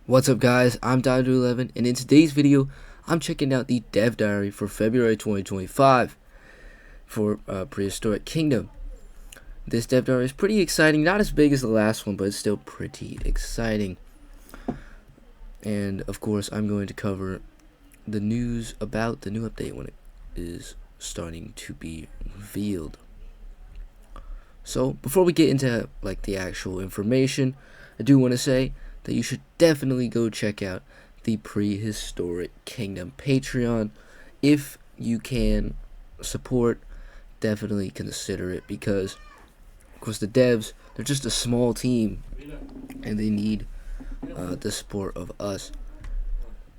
What's up guys, I'm Dodger11 and in today's video I'm checking out the dev diary for February 2025 for Prehistoric Kingdom. This dev diary is pretty exciting, not as big as the last one, but it's still pretty exciting. And of course I'm going to cover the news about the new update when it is starting to be revealed. So before we get into the actual information, I do want to say that you should definitely go check out the Prehistoric Kingdom Patreon. If you can support, definitely consider it, because of course the devs, they're just a small team and they need the support of us.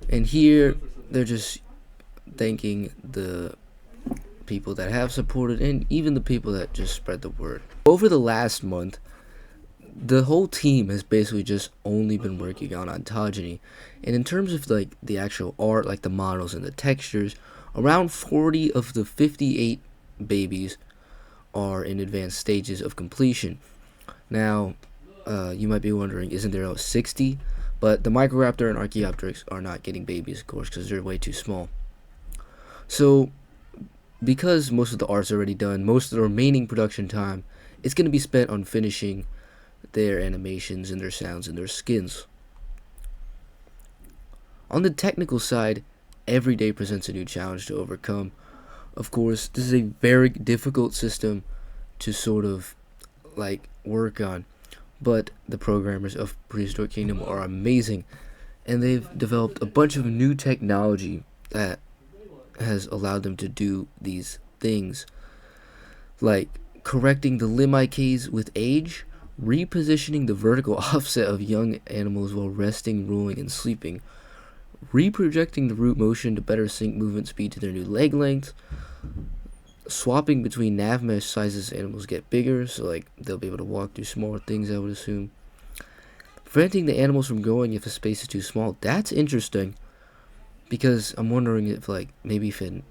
And here they're just thanking the people that have supported and even the people that just spread the word. Over the last month, the whole team has basically just only been working on ontogeny, and in terms of the actual art, the models and the textures, around 40 of the 58 babies are in advanced stages of completion. Now you might be wondering, isn't there 60? But the Microraptor and Archaeopteryx are not getting babies, of course, because they're way too small. So because most of the art's already done, most of the remaining production time is going to be spent on finishing their animations and their sounds and their skins. On the technical side, every day presents a new challenge to overcome. Of course, this is a very difficult system to sort of work on, but the programmers of Prehistoric Kingdom are amazing, and they've developed a bunch of new technology that has allowed them to do these things, like correcting the limb IKs with age, repositioning the vertical offset of young animals while resting, rolling, and sleeping, reprojecting the root motion to better sync movement speed to their new leg length, swapping between nav mesh sizes as animals get bigger, so they'll be able to walk through smaller things, I would assume, preventing the animals from growing if a space is too small. That's interesting, because I'm wondering if maybe if it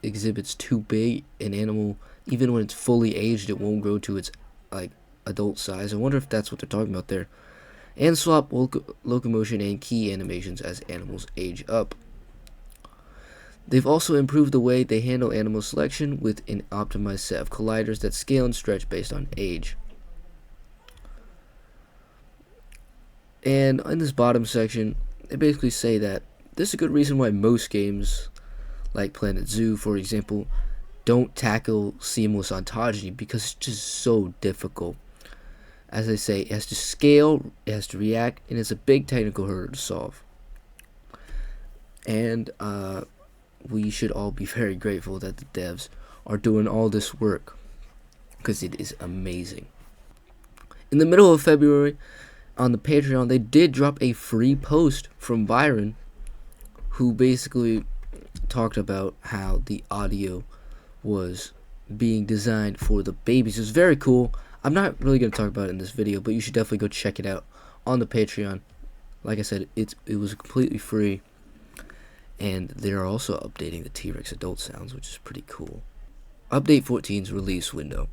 exhibits too big an animal, even when it's fully aged, it won't grow to its adult size. I wonder if that's what they're talking about there. And swap locomotion and key animations as animals age up. They've also improved the way they handle animal selection with an optimized set of colliders that scale and stretch based on age. And in this bottom section, they basically say that this is a good reason why most games, like Planet Zoo, for example, don't tackle seamless ontogeny, because it's just so difficult. As I say, it has to scale, it has to react, and it's a big technical hurdle to solve. And we should all be very grateful that the devs are doing all this work, because it is amazing. In the middle of February, on the Patreon, they did drop a free post from Byron, who basically talked about how the audio was being designed for the babies. It was very cool. I'm not really going to talk about it in this video, but you should definitely go check it out on the Patreon. Like I said, it was completely free, and they're also updating the T-Rex adult sounds, which is pretty cool. Update 14's release window.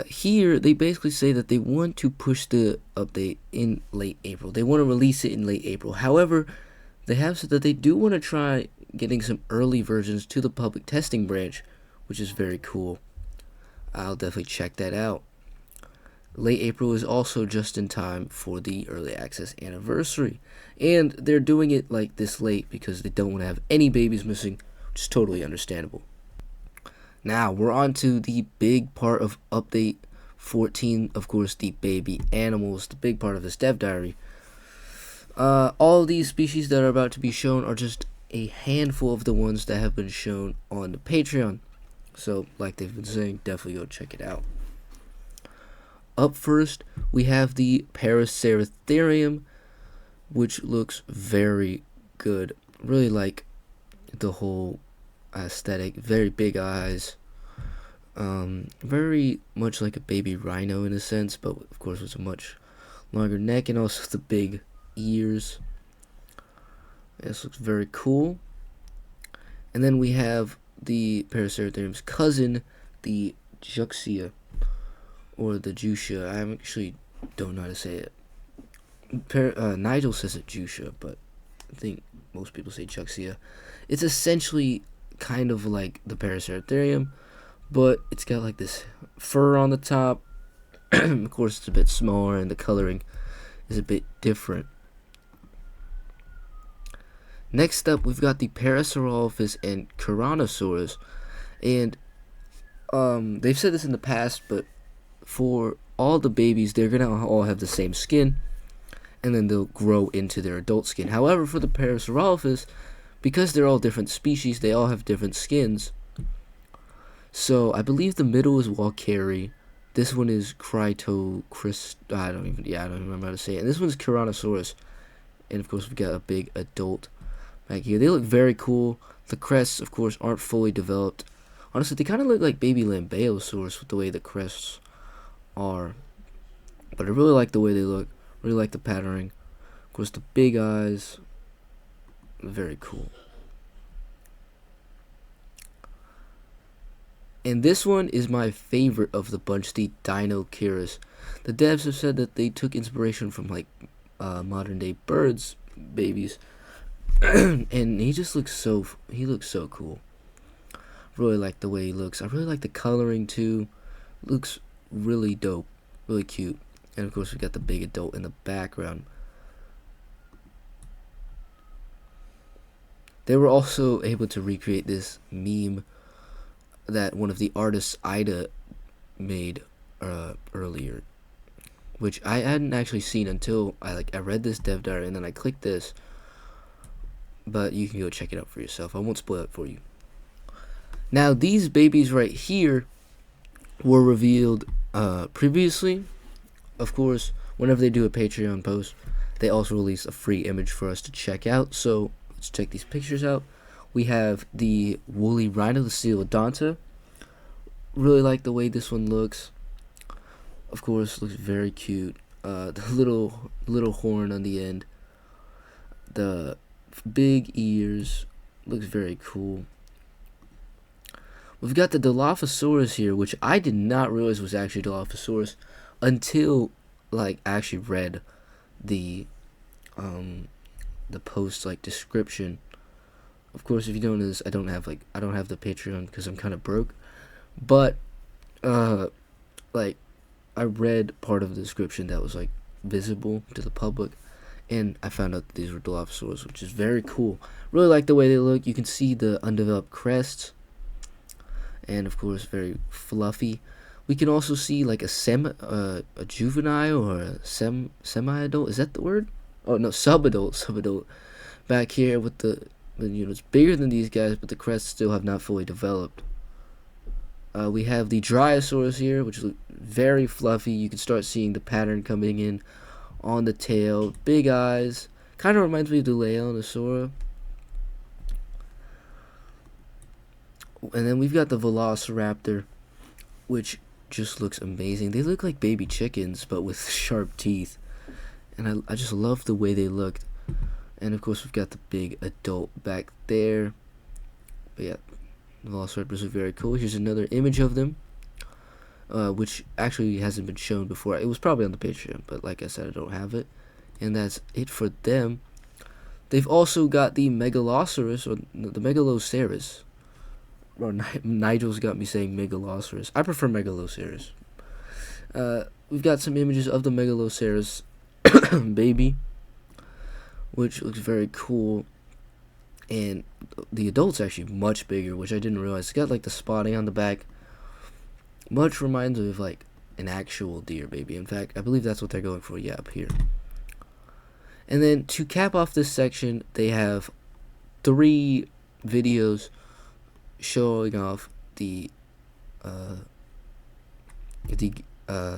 Here they basically say that they want to push the update in late April. They want to release it in late April. However, they have said that they do want to try getting some early versions to the public testing branch, which is very cool. I'll definitely check that out. Late April is also just in time for the early access anniversary, and they're doing it this late because they don't want to have any babies missing, which is totally understandable. Now we're on to the big part of update 14, of course, the baby animals, the big part of this dev diary. All these species that are about to be shown are just a handful of the ones that have been shown on the Patreon. So, like they've been saying, definitely go check it out. Up first, we have the Paraceratherium, which looks very good. Really like the whole aesthetic. Very big eyes. Very much like a baby rhino in a sense, but of course with a much longer neck and also the big ears. This looks very cool. And then we have the Paraceratherium's cousin, the Juxia, or the Juxia. I actually don't know how to say it. Nigel says it Jusha, but I think most people say Chuxia. It's essentially kind of like the Paraceratherium, but it's got like this fur on the top. Of course, it's a bit smaller, and the coloring is a bit different. Next up, we've got the Parasaurolophus and Tyrannosaurus, and they've said this in the past, but for all the babies, they're gonna all have the same skin, and then they'll grow into their adult skin. However, for the Parasaurolophus, because they're all different species, they all have different skins. So I believe the middle is Walkeri. This one is Crytochrist. I don't even remember how to say it. And this one's Tyrannosaurus. And of course, we've got a big adult back here. They look very cool. The crests, of course, aren't fully developed. Honestly, they kind of look like baby Lambeosaurus with the way the crests are. But I really like the way they look. Really like the patterning. Of course, the big eyes. Very cool. And this one is my favorite of the bunch, the Dinocheirus. The devs have said that they took inspiration from like modern day birds, babies, and he just looks so cool. Really like the way he looks. I really like the coloring too. Looks really dope, really cute. And of course, we got the big adult in the background. They were also able to recreate this meme that one of the artists, Ida, made earlier, which I hadn't actually seen until I read this dev diary, and then I clicked this. But you can go check it out for yourself. I won't spoil it for you. Now, these babies right here were revealed previously. Of course, whenever they do a Patreon post, they also release a free image for us to check out. So let's check these pictures out. We have the woolly Rhinochelodonta. Really like the way this one looks. Of course, looks very cute. The little horn on the end. The big ears. Looks very cool. We've got the Dilophosaurus here, which I did not realize was actually Dilophosaurus until I actually read the post description. Of course, if you don't know this, I don't have the Patreon because I'm kind of broke. But I read part of the description that was visible to the public, and I found out that these were Dilophosaurus, which is very cool. Really like the way they look. You can see the undeveloped crests, and of course, very fluffy. We can also see a juvenile or a semi-adult. Is that the word? Oh no, subadult back here with it's bigger than these guys, but the crests still have not fully developed. We have the Dryosaurus here, which is very fluffy. You can start seeing the pattern coming in on the tail. Big eyes. Kind of reminds me of the Leonosaura. And then we've got the Velociraptor, which just looks amazing. They look like baby chickens, but with sharp teeth. And I just love the way they looked. And of course, we've got the big adult back there. But yeah, the Velociraptors are very cool. Here's another image of them, which actually hasn't been shown before. It was probably on the Patreon, but like I said, I don't have it. And that's it for them. They've also got the Megaloceros, or the Megaloceros. Or Nigel's got me saying Megaloceros. I prefer Megaloceros. We've got some images of the Megaloceros baby, which looks very cool. And the adult's actually much bigger, which I didn't realize. It's got the spotting on the back. Much reminds me of an actual deer baby. In fact, I believe that's what they're going for. Yeah, up here. And then to cap off this section, they have 3 videos showing off the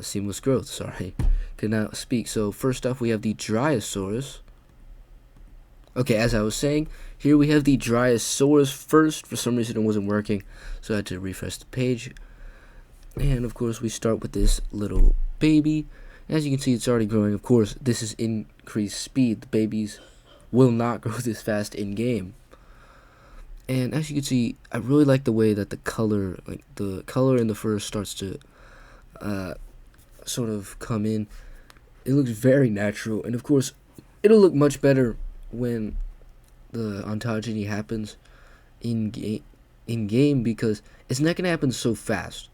seamless growth. Sorry, could not speak. So first off, we have the Dryosaurus. Okay, as I was saying, here we have the Dryosaurus first. For some reason, it wasn't working, so I had to refresh the page. And of course, we start with this little baby. As you can see, it's already growing. Of course, this is increased speed. The babies will not grow this fast in game. And as you can see, I really like the way that the color in the fur starts to sort of come in. It looks very natural, and of course, it'll look much better when the ontogeny happens in game because it's not gonna happen so fast.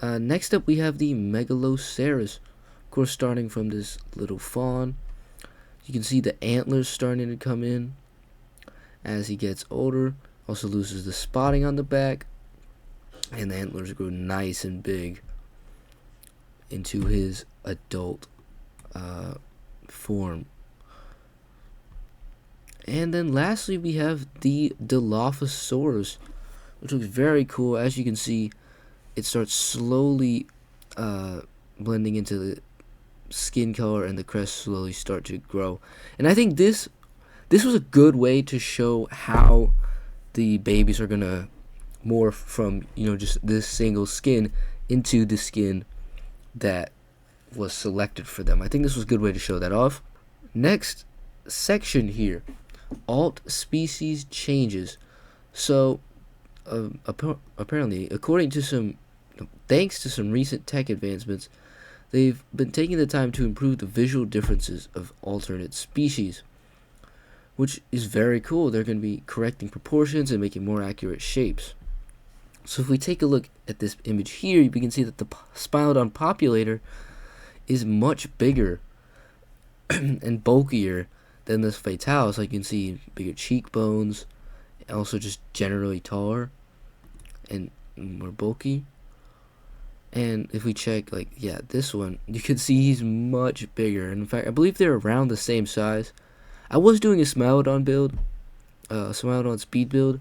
Next up, we have the Megaloceros. Of course, starting from this little fawn, you can see the antlers starting to come in as he gets older. Also loses the spotting on the back, and the antlers grow nice and big into his adult form. And then lastly, we have the Dilophosaurus, which looks very cool. As you can see, it starts slowly blending into the skin color, and the crest slowly start to grow. And I think this was a good way to show how the babies are gonna morph from, you know, just this single skin into the skin that was selected for them. I think this was a good way to show that off. Next section here, alt species changes. So apparently, thanks to some recent tech advancements, they've been taking the time to improve the visual differences of alternate species, which is very cool. They're going to be correcting proportions and making more accurate shapes. So if we take a look at this image here, you can see that the Spinodon populator is much bigger and bulkier than this Fatalis. Like you can see bigger cheekbones, also just generally taller and more bulky. And if we check, like, yeah, this one, you can see he's much bigger. And in fact, I believe they're around the same size. I was doing a Smilodon build, Smilodon speed build,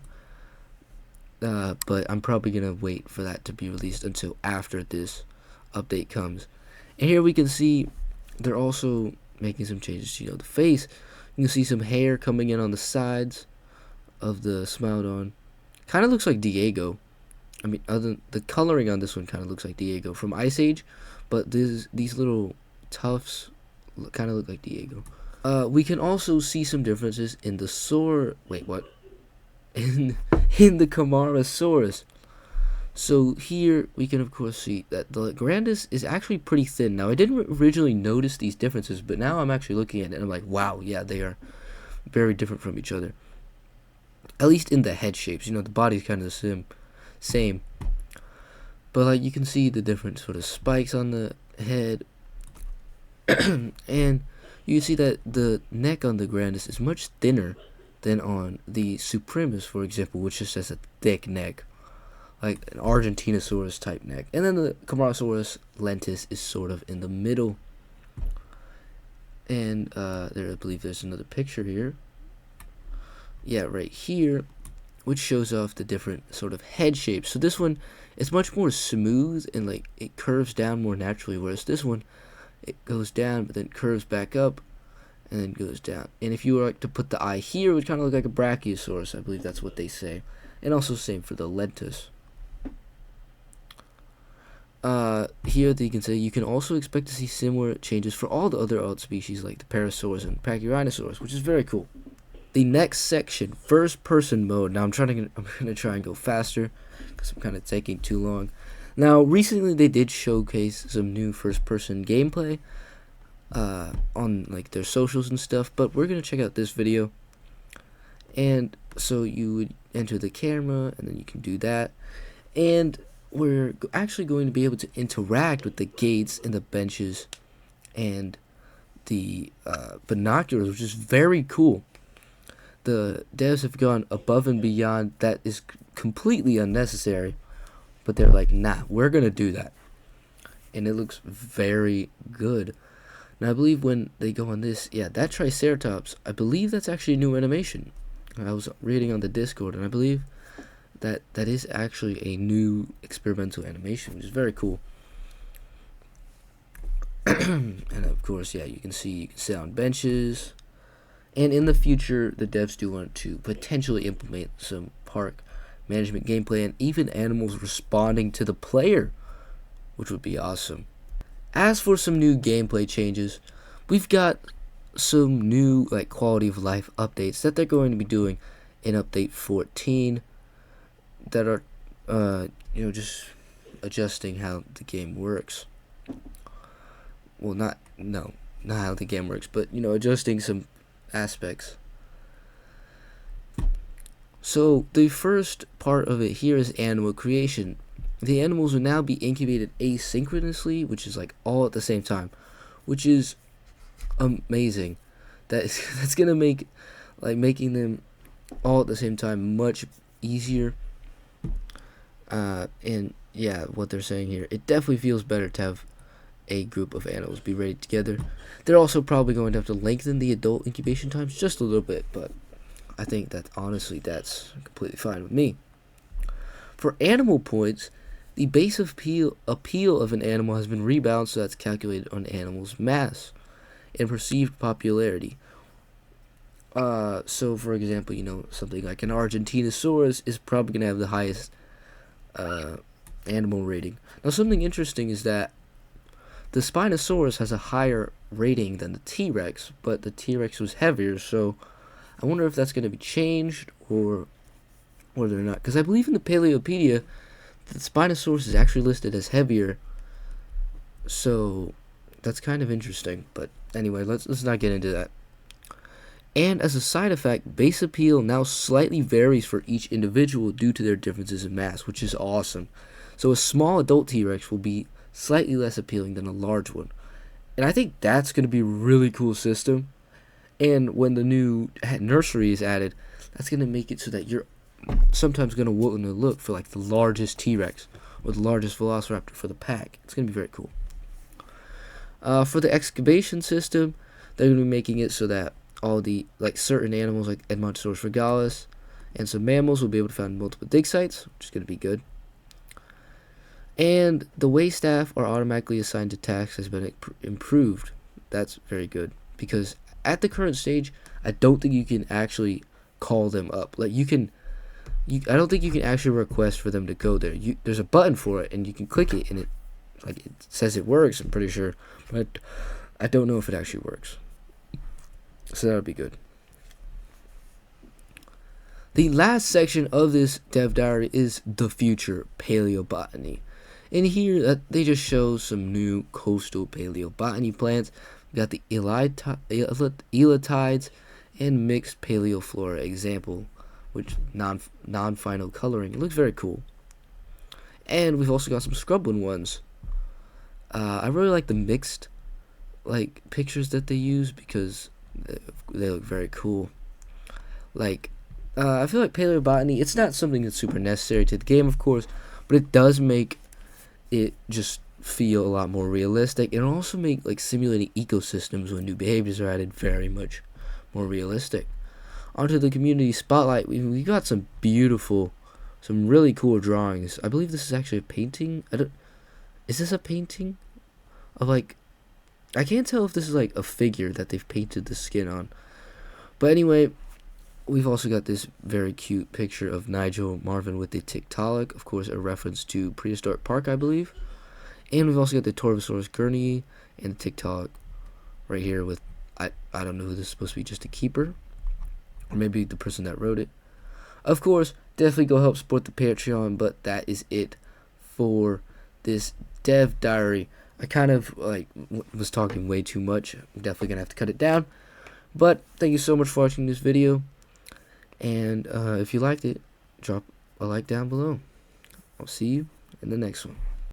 but I'm probably going to wait for that to be released until after this update comes. And here we can see they're also making some changes to, you know, the face. You can see some hair coming in on the sides of the Smilodon. Kind of looks like Diego. I mean, the coloring on this one kind of looks like Diego from Ice Age, but these little tufts kind of look like Diego. We can also see some differences in the in the Camarasaurus. So here we can of course see that the Grandis is actually pretty thin. Now I didn't originally notice these differences, but now I'm actually looking at it and I'm like, wow, yeah, they are very different from each other. At least in the head shapes, you know, the body's kind of the same. But like you can see the different sort of spikes on the head, and you can see that the neck on the Grandis is much thinner than on the Supremus, for example, which just has a thick neck, like an Argentinosaurus type neck. And then the Camarasaurus lentis is sort of in the middle. And I believe there's another picture here. Yeah, right here, which shows off the different sort of head shapes. So this one is much more smooth and like it curves down more naturally, whereas this one, it goes down but then curves back up and then goes down. And if you were like to put the eye here, it would kind of look like a Brachiosaurus. I believe that's what they say. And also same for the lentis. Here you can say you can also expect to see similar changes for all the other alt species like the Parasaurus and Pachyrhinosaurus, which is very cool. The next section, first person mode. Now I'm gonna try and go faster because I'm kind of taking too long. Now recently they did showcase some new first person gameplay on like their socials and stuff, but we're gonna check out this video. And so you would enter the camera and then you can do that, and we're actually going to be able to interact with the gates and the benches and the binoculars, which is very cool. The devs have gone above and beyond. That is completely unnecessary, but they're like, nah, we're gonna do that, and it looks very good. Now I believe when they go on this, yeah, that Triceratops, I believe that's actually a new animation. I was reading on the Discord, and I believe that is actually a new experimental animation, which is very cool. And of course, yeah, you can sit on benches. And in the future, the devs do want to potentially implement some park management gameplay and even animals responding to the player, which would be awesome. As for some new gameplay changes, we've got some new like quality of life updates that they're going to be doing in update 14 that are just adjusting how the game works. well, not no, not how the game works, but adjusting some aspects. So the first part of it here is animal creation. The animals will now be incubated asynchronously, which is like all at the same time, which is amazing. That's gonna make making them all at the same time much easier. And yeah, what they're saying here, it definitely feels better to have a group of animals be raised together. They're also probably going to have to lengthen the adult incubation times just a little bit, but I think that honestly that's completely fine with me. For animal points, the base appeal of an animal has been rebalanced, so that's calculated on animal's mass and perceived popularity. So for example, something like an Argentinosaurus is probably going to have the highest animal rating. Now, something interesting is that the Spinosaurus has a higher rating than the T-Rex, but the T-Rex was heavier, so I wonder if that's going to be changed or they're not. Because I believe in the Paleopedia, the Spinosaurus is actually listed as heavier, so that's kind of interesting. But anyway, let's not get into that. And as a side effect, base appeal now slightly varies for each individual due to their differences in mass, which is awesome. So a small adult T-Rex will be slightly less appealing than a large one. And I think that's going to be a really cool system. And when the new nursery is added, that's going to make it so that you're sometimes going to want to look for like the largest T-Rex or the largest Velociraptor for the pack. It's going to be very cool. For the excavation system, they're going to be making it so that all the certain animals like Edmontosaurus regalis and some mammals will be able to find multiple dig sites, which is going to be good. And the way staff are automatically assigned to tasks has been improved. That's very good, because at the current stage, I don't think you can actually call them up. I don't think you can actually request for them to go there. There's a button for it, and you can click it, and it says it works. I'm pretty sure, but I don't know if it actually works. So that would be good. The last section of this dev diary is the future paleobotany. And here they just show some new coastal paleobotany plants. We got the elatides and mixed paleoflora example, which non-final coloring. It looks very cool. And we've also got some scrubland ones. I really like the mixed pictures that they use because they look very cool. I feel like paleobotany, it's not something that's super necessary to the game, of course, but it does make it just feel a lot more realistic, and also make simulating ecosystems when new behaviors are added very much more realistic. Onto the community spotlight, we got some really cool drawings. I believe this is actually a painting. Is this a painting of I can't tell if this is a figure that they've painted the skin on. But anyway, we've also got this very cute picture of Nigel Marvin with the Tiktaalik, of course a reference to Prehistoric Park, I believe. And we've also got the Torvosaurus gurney and the Tiktaalik right here with, I don't know who this is supposed to be, just a keeper? Or maybe the person that wrote it. Of course, definitely go help support the Patreon, but that is it for this dev diary. I kind of was talking way too much. I'm definitely gonna have to cut it down. But thank you so much for watching this video. And if you liked it, drop a like down below. I'll see you in the next one.